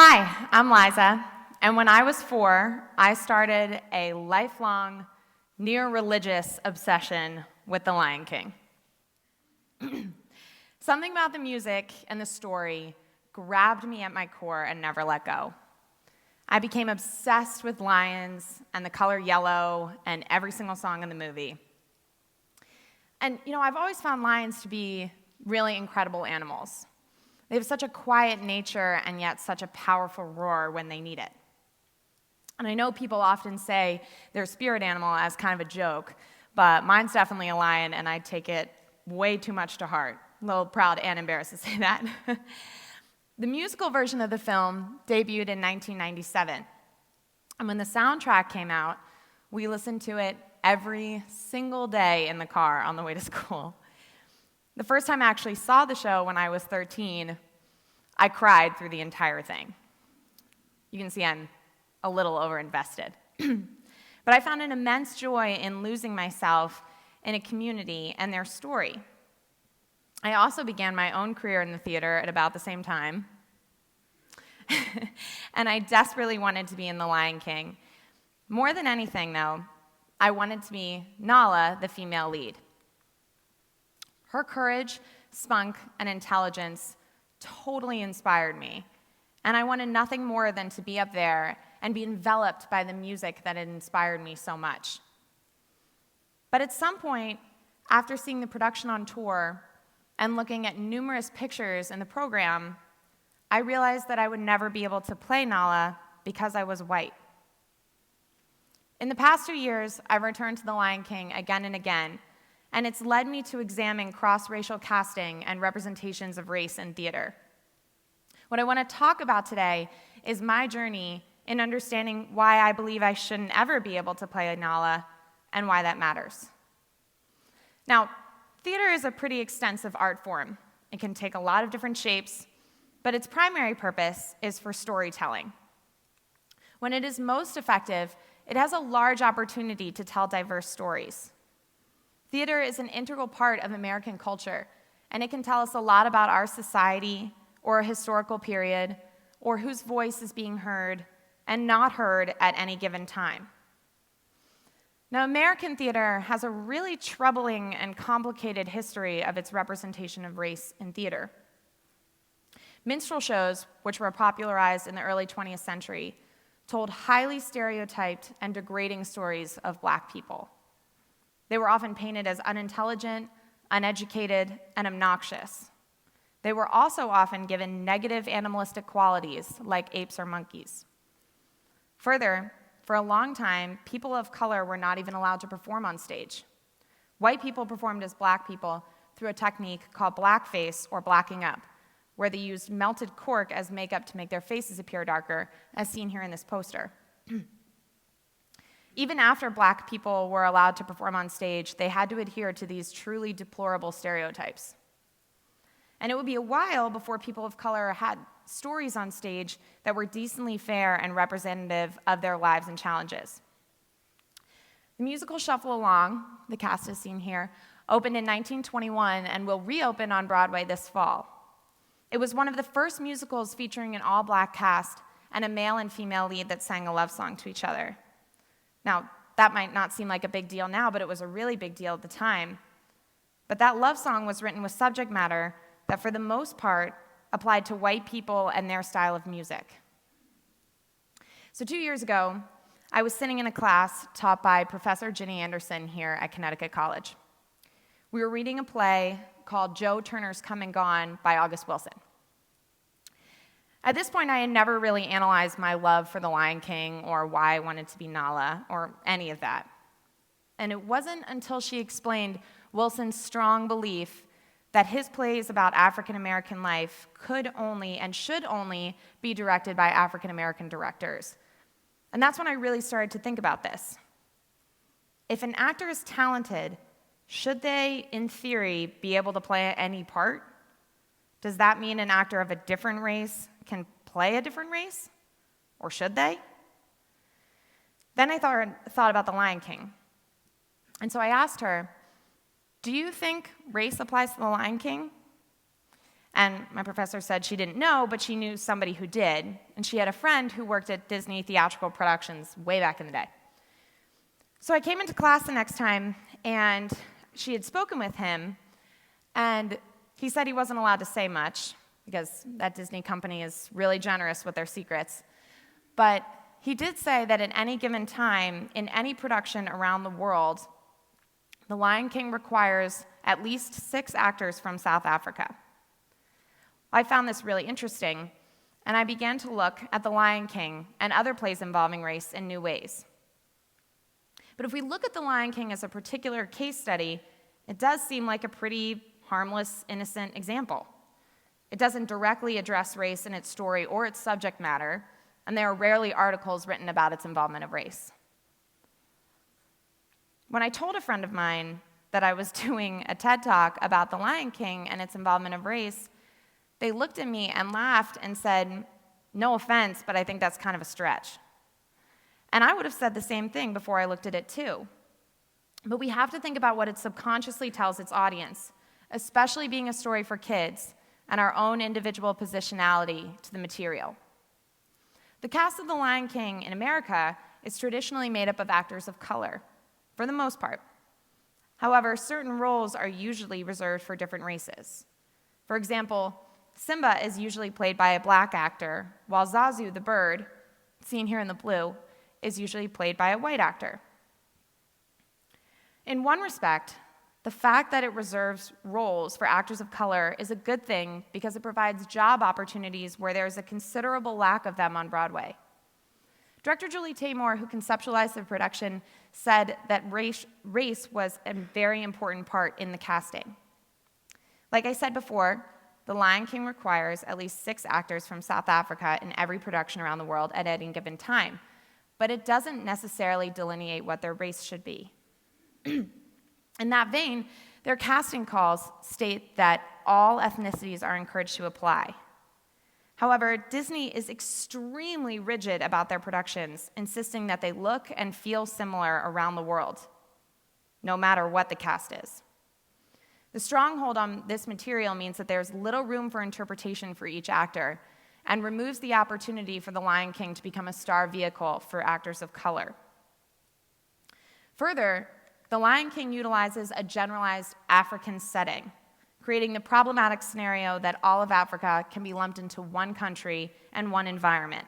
Hi, I'm Liza, and when I was 4, I started a lifelong, near-religious obsession with The Lion King. Something about the music and the story grabbed me at my core and never let go. I became obsessed with lions and the color yellow and every single song in the movie. And, I've always found lions to be really incredible animals. They have such a quiet nature and yet such a powerful roar when they need it. And I know people often say they're a spirit animal as kind of a joke, but mine's definitely a lion, and I take it way too much to heart. A little proud and embarrassed to say that. The musical version of the film debuted in 1997. And when the soundtrack came out, we listened to it every single day in the car on the way to school. The first time I actually saw the show when I was 13, I cried through the entire thing. You can see I'm a little overinvested. But I found an immense joy in losing myself in a community and their story. I also began my own career in the theater at about the same time. And I desperately wanted to be in The Lion King. More than anything, though, I wanted to be Nala, the female lead. Her courage, spunk, and intelligence totally inspired me, and I wanted nothing more than to be up there and be enveloped by the music that had inspired me so much. But at some point, after seeing the production on tour and looking at numerous pictures in the program, I realized that I would never be able to play Nala because I was white. In the past 2 years, I've returned to The Lion King again and again, and it's led me to examine cross-racial casting and representations of race in theater. What I want to talk about today is my journey in understanding why I believe I shouldn't ever be able to play Nala and why that matters. Now, theater is a pretty extensive art form. It can take a lot of different shapes, but its primary purpose is for storytelling. When it is most effective, it has a large opportunity to tell diverse stories. Theater is an integral part of American culture, and it can tell us a lot about our society or a historical period or whose voice is being heard and not heard at any given time. Now, American theater has a really troubling and complicated history of its representation of race in theater. Minstrel shows, which were popularized in the early 20th century, told highly stereotyped and degrading stories of Black people. They were often painted as unintelligent, uneducated, and obnoxious. They were also often given negative animalistic qualities, like apes or monkeys. Further, for a long time, people of color were not even allowed to perform on stage. White people performed as Black people through a technique called blackface or blacking up, where they used melted cork as makeup to make their faces appear darker, as seen here in this poster. Even after Black people were allowed to perform on stage, they had to adhere to these truly deplorable stereotypes. And it would be a while before people of color had stories on stage that were decently fair and representative of their lives and challenges. The musical Shuffle Along, the cast is seen here, opened in 1921 and will reopen on Broadway this fall. It was one of the first musicals featuring an all-Black cast and a male and female lead that sang a love song to each other. Now, that might not seem like a big deal now, but it was a really big deal at the time. But that love song was written with subject matter that, for the most part, applied to white people and their style of music. So 2 years ago, I was sitting in a class taught by Professor Ginny Anderson here at Connecticut College. We were reading a play called Joe Turner's Come and Gone by August Wilson. At this point, I had never really analyzed my love for The Lion King or why I wanted to be Nala or any of that. And it wasn't until she explained Wilson's strong belief that his plays about African American life could only and should only be directed by African American directors. And that's when I really started to think about this. If an actor is talented, should they, in theory, be able to play any part? Does that mean an actor of a different race can play a different race? Or should they? Then I thought about The Lion King. And so I asked her, do you think race applies to The Lion King? And my professor said she didn't know, but she knew somebody who did, and she had a friend who worked at Disney theatrical productions way back in the day. So I came into class the next time, and she had spoken with him, and he said he wasn't allowed to say much, because that Disney company is really generous with their secrets. But he did say that at any given time, in any production around the world, The Lion King requires at least 6 actors from South Africa. I found this really interesting, and I began to look at The Lion King and other plays involving race in new ways. But if we look at The Lion King as a particular case study, it does seem like a pretty harmless, innocent example. It doesn't directly address race in its story or its subject matter, and there are rarely articles written about its involvement of race. When I told a friend of mine that I was doing a TED Talk about The Lion King and its involvement of race, they looked at me and laughed and said, "No offense, but I think that's kind of a stretch." And I would have said the same thing before I looked at it too. But we have to think about what it subconsciously tells its audience, especially being a story for kids, and our own individual positionality to the material. The cast of The Lion King in America is traditionally made up of actors of color, for the most part. However, certain roles are usually reserved for different races. For example, Simba is usually played by a black actor, while Zazu the bird, seen here in the blue, is usually played by a white actor. In one respect, the fact that it reserves roles for actors of color is a good thing because it provides job opportunities where there is a considerable lack of them on Broadway. Director Julie Taymor, who conceptualized the production, said that race was a very important part in the casting. Like I said before, The Lion King requires at least 6 actors from South Africa in every production around the world at any given time, but it doesn't necessarily delineate what their race should be. In that vein, their casting calls state that all ethnicities are encouraged to apply. However, Disney is extremely rigid about their productions, insisting that they look and feel similar around the world, no matter what the cast is. The stronghold on this material means that there's little room for interpretation for each actor and removes the opportunity for The Lion King to become a star vehicle for actors of color. Further, The Lion King utilizes a generalized African setting, creating the problematic scenario that all of Africa can be lumped into one country and one environment.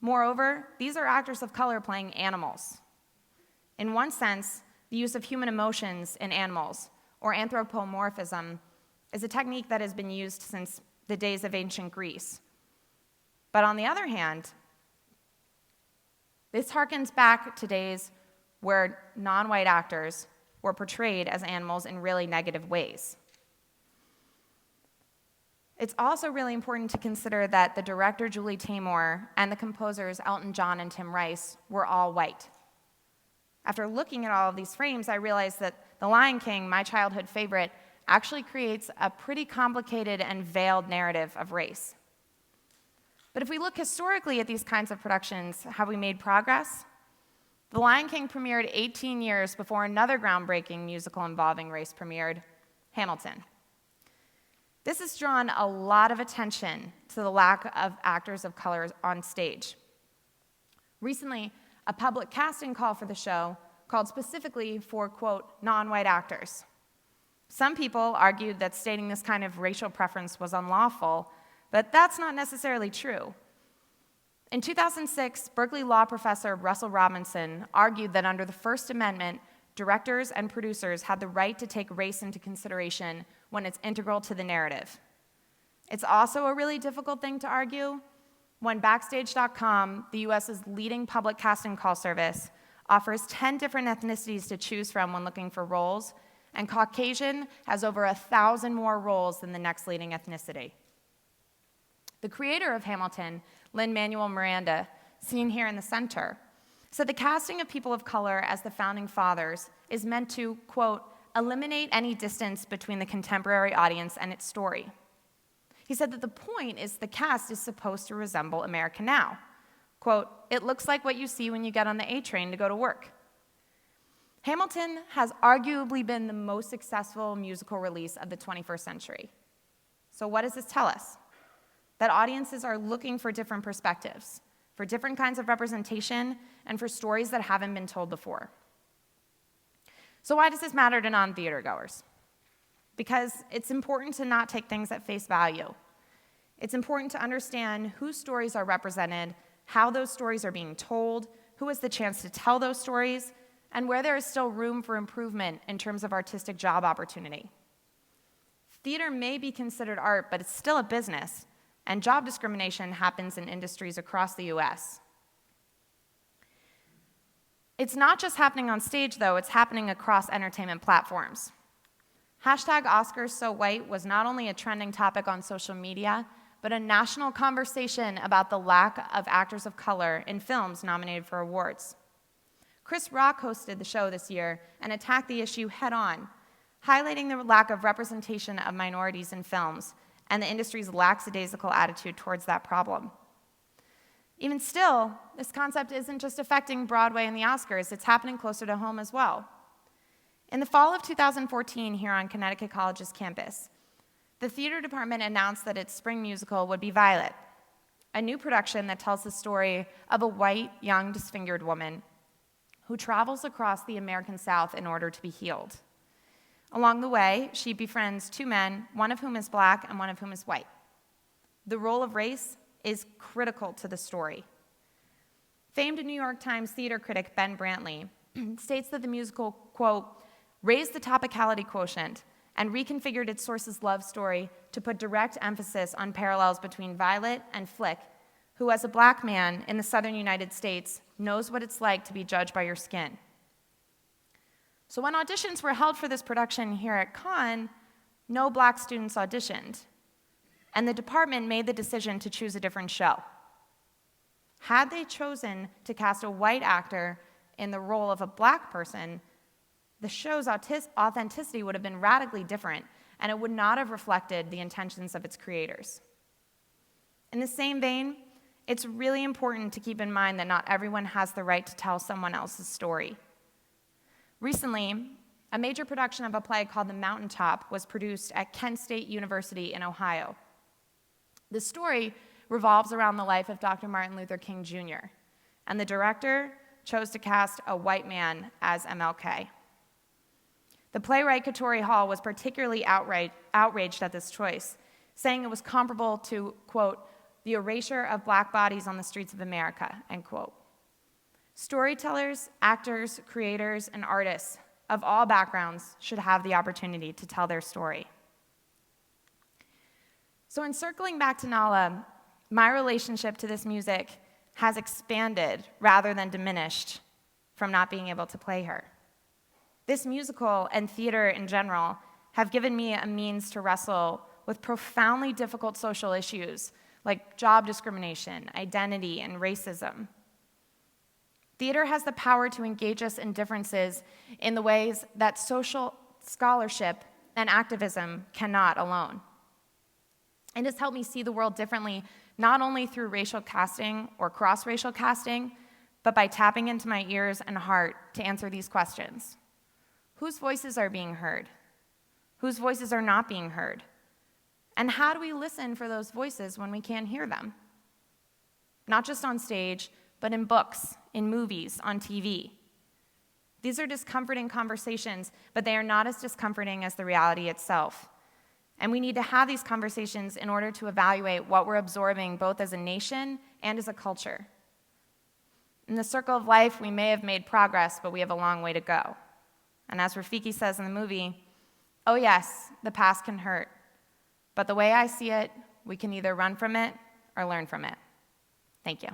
Moreover, these are actors of color playing animals. In one sense, the use of human emotions in animals, or anthropomorphism, is a technique that has been used since the days of ancient Greece. But on the other hand, this harkens back to days where non-white actors were portrayed as animals in really negative ways. It's also really important to consider that the director, Julie Taymor, and the composers, Elton John and Tim Rice, were all white. After looking at all of these frames, I realized that The Lion King, my childhood favorite, actually creates a pretty complicated and veiled narrative of race. But if we look historically at these kinds of productions, have we made progress? The Lion King premiered 18 years before another groundbreaking musical involving race premiered, Hamilton. This has drawn a lot of attention to the lack of actors of color on stage. Recently, a public casting call for the show called specifically for, quote, non-white actors. Some people argued that stating this kind of racial preference was unlawful, but that's not necessarily true. In 2006, Berkeley law professor Russell Robinson argued that under the First Amendment, directors and producers had the right to take race into consideration when it's integral to the narrative. It's also a really difficult thing to argue when Backstage.com, the US's leading public casting call service, offers 10 different ethnicities to choose from when looking for roles, and Caucasian has over 1,000 more roles than the next leading ethnicity. The creator of Hamilton, Lin-Manuel Miranda, seen here in the center, said the casting of people of color as the founding fathers is meant to, quote, eliminate any distance between the contemporary audience and its story. He said that the point is the cast is supposed to resemble America now. Quote, it looks like what you see when you get on the A train to go to work. Hamilton has arguably been the most successful musical release of the 21st century. So what does this tell us? That audiences are looking for different perspectives, for different kinds of representation, and for stories that haven't been told before. So why does this matter to non-theater goers? Because it's important to not take things at face value. It's important to understand whose stories are represented, how those stories are being told, who has the chance to tell those stories, and where there is still room for improvement in terms of artistic job opportunity. Theater may be considered art, but it's still a business, and job discrimination happens in industries across the US. It's not just happening on stage, though, it's happening across entertainment platforms. #OscarsSoWhite was not only a trending topic on social media, but a national conversation about the lack of actors of color in films nominated for awards. Chris Rock hosted the show this year and attacked the issue head-on, highlighting the lack of representation of minorities in films and the industry's lackadaisical attitude towards that problem. Even still, this concept isn't just affecting Broadway and the Oscars, it's happening closer to home as well. In the fall of 2014, here on Connecticut College's campus, the theater department announced that its spring musical would be Violet, a new production that tells the story of a white, young, disfigured woman who travels across the American South in order to be healed. Along the way, she befriends two men, one of whom is black and one of whom is white. The role of race is critical to the story. Famed New York Times theater critic Ben Brantley states that the musical, quote, raised the topicality quotient and reconfigured its source's love story to put direct emphasis on parallels between Violet and Flick, who as a black man in the southern United States knows what it's like to be judged by your skin. So when auditions were held for this production here at Con, no black students auditioned, and the department made the decision to choose a different show. Had they chosen to cast a white actor in the role of a black person, the show's authenticity would have been radically different, and it would not have reflected the intentions of its creators. In the same vein, it's really important to keep in mind that not everyone has the right to tell someone else's story. Recently, a major production of a play called The Mountaintop was produced at Kent State University in Ohio. The story revolves around the life of Dr. Martin Luther King Jr., and the director chose to cast a white man as MLK. The playwright Katori Hall was particularly outraged at this choice, saying it was comparable to, quote, the erasure of black bodies on the streets of America, end quote. Storytellers, actors, creators, and artists of all backgrounds should have the opportunity to tell their story. So in circling back to Nala, my relationship to this music has expanded rather than diminished from not being able to play her. This musical and theater in general have given me a means to wrestle with profoundly difficult social issues like job discrimination, identity, and racism. Theater has the power to engage us in differences in the ways that social scholarship and activism cannot alone. It has helped me see the world differently, not only through racial casting or cross-racial casting, but by tapping into my ears and heart to answer these questions. Whose voices are being heard? Whose voices are not being heard? And how do we listen for those voices when we can't hear them? Not just on stage, but in books, in movies, on TV. These are discomforting conversations, but they are not as discomforting as the reality itself. And we need to have these conversations in order to evaluate what we're absorbing both as a nation and as a culture. In the circle of life, we may have made progress, but we have a long way to go. And as Rafiki says in the movie, oh yes, the past can hurt, but the way I see it, we can either run from it or learn from it. Thank you.